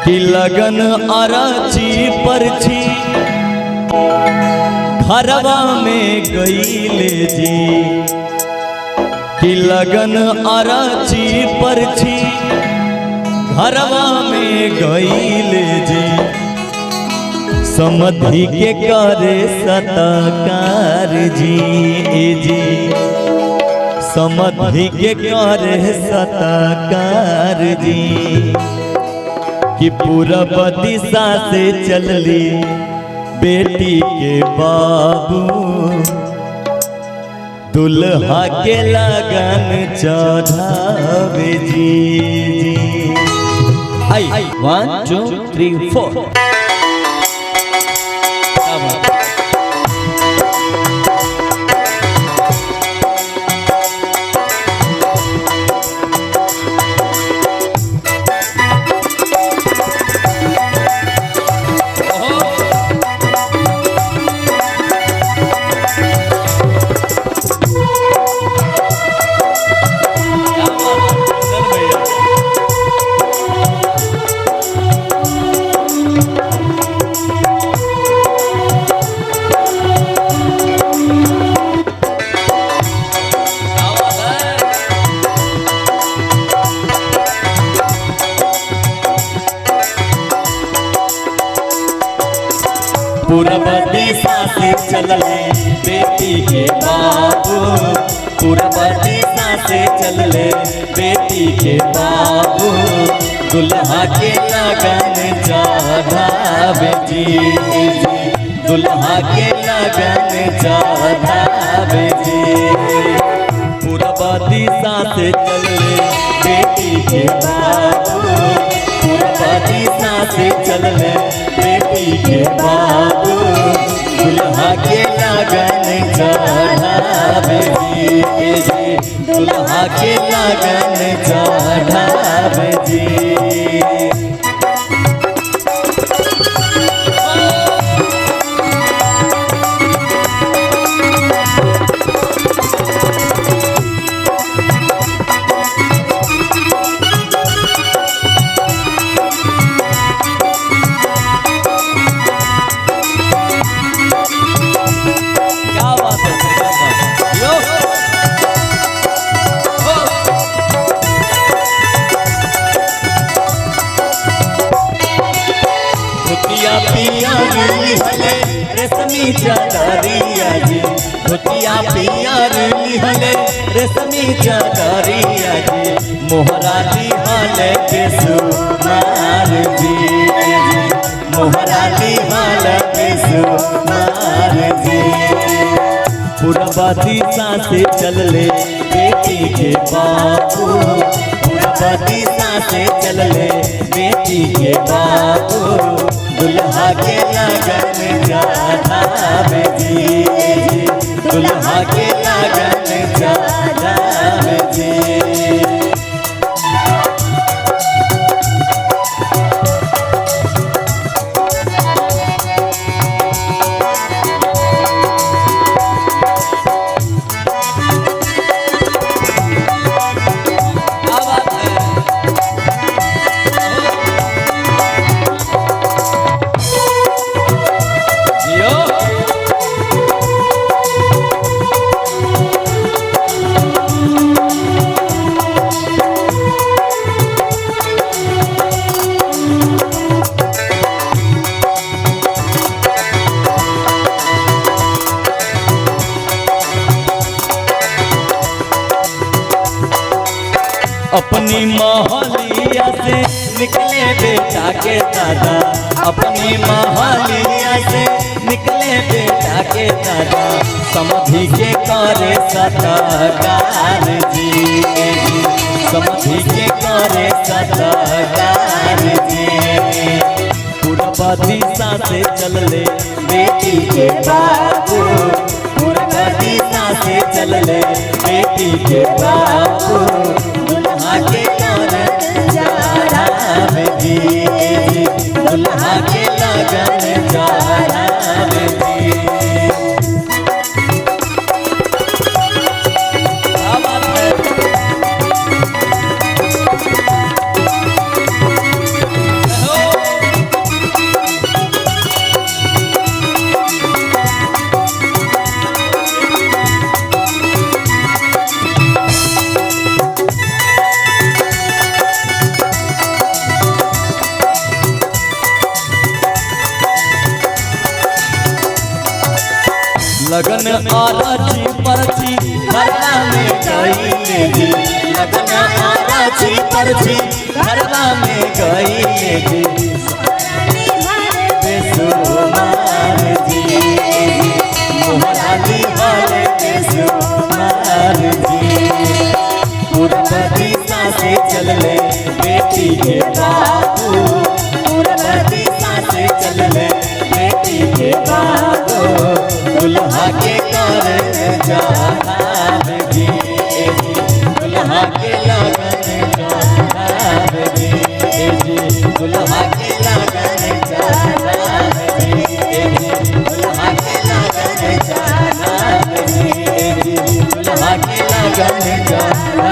कि लगन अरची परछी घरवा में गईले जी, कि लगन अरची परछी घरवा में गईले जी, समधि के करे सतकार जी ए जी, समधि के करे सतकार जी, कि पूरब दिशा से चलली बेटी के बाबू, दुल्हा के लगन चढ़ावे जी। आई 1 2 3 4 पूरब दिशा से चलले बेटी के बाबू, पूरब दिशा से चलले बेटी के बाबू, दुल्हा के लगन चढ़ावे जी, दुल्हा के लगन चढ़ावे जी। पूरब दिशा से चलले बेटी के बाबू, पूरब दिशा से चलले बेटी के बाबू, दुल्हा के लगन चढ़ावे जी, दुल्हा के लगन चढ़ावे जी। रेशमी चदरिया जी, धोतिया पियर लिहले रेशमी चदरिया जी, मोहरा लिहले के सुमार जी, मोहरा लिहले के सुमार जी। पूरब दिशा से चलले बेटी के बाबू, पूरब दिशा से चलले बेटी के बाबू, दुल्हा के लगन चढ़ावे जी, दुल्हा के लगन चढ़ावे जी। अपनी महलिया से निकले बेटा के दादा, अपनी महलिया से निकले बेटा के दादा, समधि के करे सतकार जी, समधि के करे सतकार जी। पूरब दिशा से चलले बेटी के बाबू, पूरब दिशा से चलले बेटी के बाबू, दुल्हा के लगन चढ़ावे जी, दुल्हा के लगन चढ़ावे जी। लगन आराची परची घरवा में गईले जी लगन आराची परची घरवा में गईले जी बेसुमार जी मोहराली वाले बेसुमार जी पूर्व दिशा से चल ले बेटी के बाबू पूर्व दिशा से चल ले बेटी के बाबू दुल्हा के कर जाना जी दुल्हा के लगन जाना जी दुल्हा के लगन जाना जी दुल्हा के लगन जाना जी दुल्हा के लगन जाना